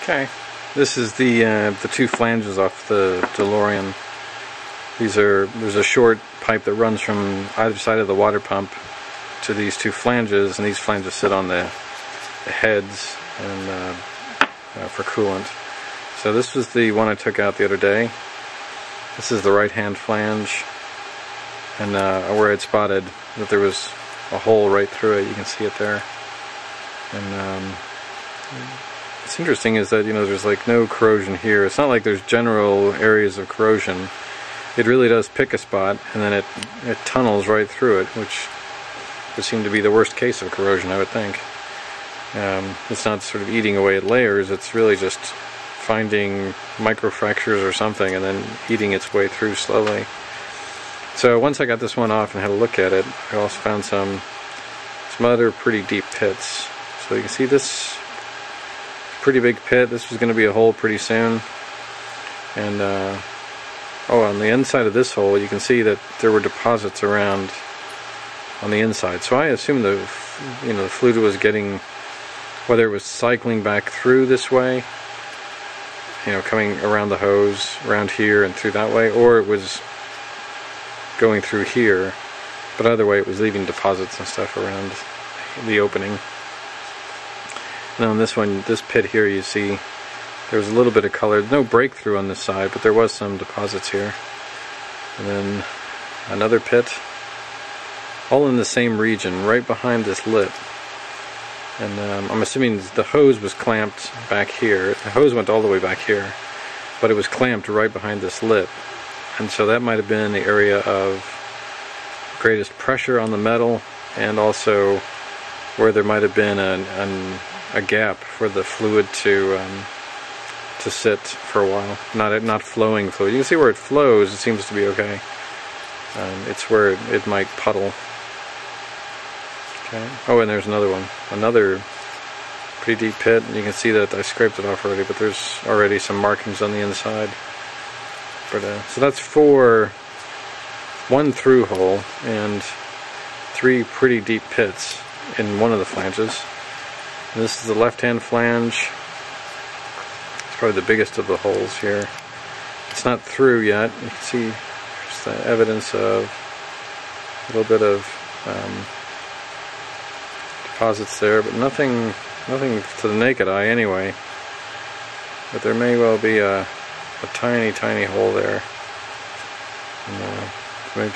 Okay, this is the two flanges off the Delorean. There's a short pipe that runs from either side of the water pump to these two flanges, and these flanges sit on the heads and for coolant. So this was the one I took out the other day. This is the right-hand flange, and where I'd spotted that there was a hole right through it. You can see it there. And what's interesting is that, you know, there's like no corrosion here. It's not like there's general areas of corrosion. It really does pick a spot, and then it tunnels right through it, which would seem to be the worst case of corrosion, I would think. It's not sort of eating away at layers, it's really just finding microfractures or something and then eating its way through slowly. So once I got this one off and had a look at it, I also found some other pretty deep pits. So you can see this pretty big pit. This was going to be a hole pretty soon. And oh, on the inside of this hole, you can see that there were deposits around on the inside. So I assume the fluid was getting, whether it was cycling back through this way, you know, coming around the hose, around here and through that way, or it was going through here. But either way, it was leaving deposits and stuff around the opening. Now on this one, this pit here, you see there was a little bit of color. No breakthrough on this side, but there was some deposits here. And then another pit, all in the same region, right behind this lip. And I'm assuming the hose was clamped back here. The hose went all the way back here, but it was clamped right behind this lip. And so that might have been the area of greatest pressure on the metal, and also where there might have been a gap for the fluid to sit for a while. Not flowing fluid. You can see where it flows, it seems to be okay. It's where it might puddle. Okay. Oh, and there's another one. Another pretty deep pit. And you can see that I scraped it off already, but there's already some markings on the inside. But so that's one through hole and 3 pretty deep pits in one of the flanges. And this is the left-hand flange. It's probably the biggest of the holes here. It's not through yet. You can see there's the evidence of a little bit of deposits there, but nothing to the naked eye anyway. But there may well be a tiny hole there. And, maybe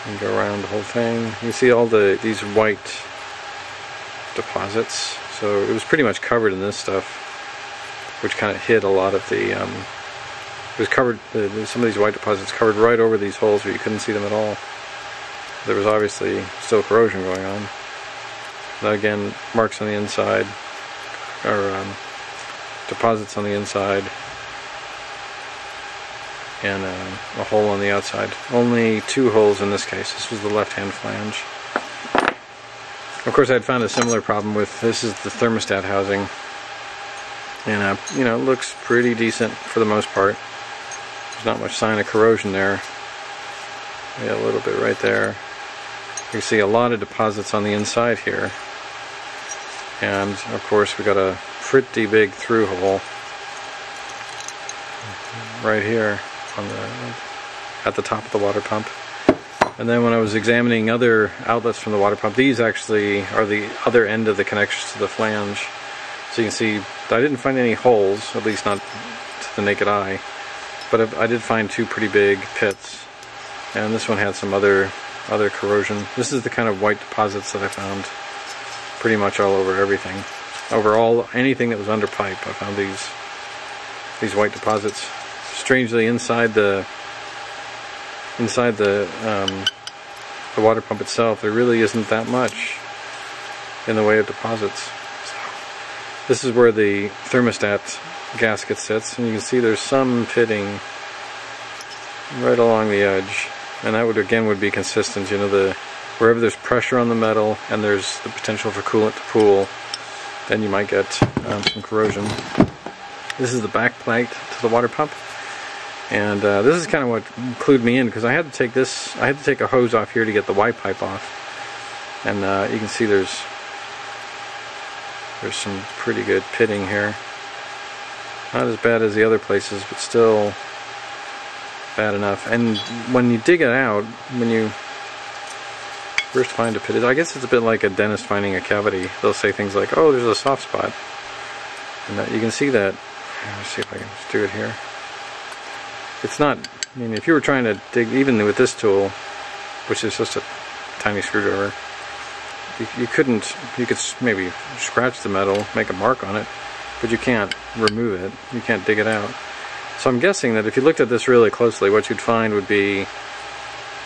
you can go around the whole thing. You can see all these white deposits. So it was pretty much covered in this stuff, which kind of hid a lot of the. It was covered. Some of these white deposits covered right over these holes where you couldn't see them at all. There was obviously still corrosion going on. Now again, marks on the inside, or deposits on the inside, and a hole on the outside. Only 2 holes in this case. This was the left-hand flange. Of course, I had found a similar problem with, this is the thermostat housing, and you know, it looks pretty decent for the most part. There's not much sign of corrosion there. Yeah, a little bit right there. You see a lot of deposits on the inside here, and of course we got a pretty big through hole right here at the top of the water pump. And then when I was examining other outlets from the water pump, these actually are the other end of the connections to the flange. So you can see I didn't find any holes, at least not to the naked eye, but I did find 2 pretty big pits, and this one had some other corrosion. This is the kind of white deposits that I found pretty much all over everything. Over anything that was under pipe, I found these white deposits. Strangely, inside the water pump itself, there really isn't that much in the way of deposits. So, this is where the thermostat gasket sits, and you can see there's some pitting right along the edge, and that would be consistent. You know, wherever there's pressure on the metal and there's the potential for coolant to pool, then you might get some corrosion. This is the back plate to the water pump. And this is kind of what clued me in, because I had to take a hose off here to get the Y pipe off. And you can see there's There's some pretty good pitting here. Not as bad as the other places, but still bad enough. And when you dig it out, when you first find a pit, I guess it's a bit like a dentist finding a cavity. They'll say things like, oh, there's a soft spot. And that, you can see that. Let's see if I can just do it here. It's not, I mean, if you were trying to dig, even with this tool, which is just a tiny screwdriver, you could maybe scratch the metal, make a mark on it, but you can't remove it. You can't dig it out. So I'm guessing that if you looked at this really closely, what you'd find would be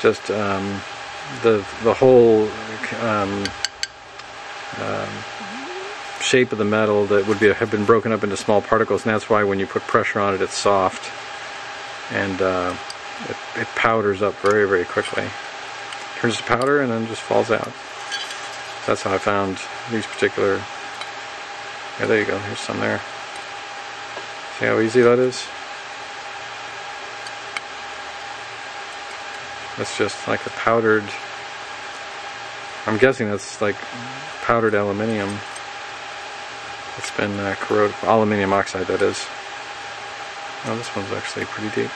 just the whole shape of the metal that would have been broken up into small particles, and that's why when you put pressure on it, it's soft and it powders up very, very quickly. Turns to powder and then just falls out. That's how I found these particular. Yeah, there you go. Here's some there. See how easy that is? That's just like a powdered. I'm guessing that's like powdered aluminium. It's been corroded. Aluminium oxide, that is. Oh, this one's actually pretty deep.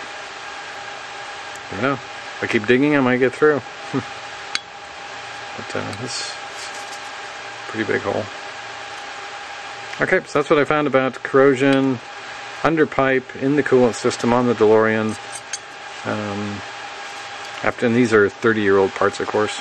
I don't know. If I keep digging, I might get through. But this is a pretty big hole. Okay, so that's what I found about corrosion under pipe in the coolant system on the DeLorean. And these are 30-year-old parts, of course.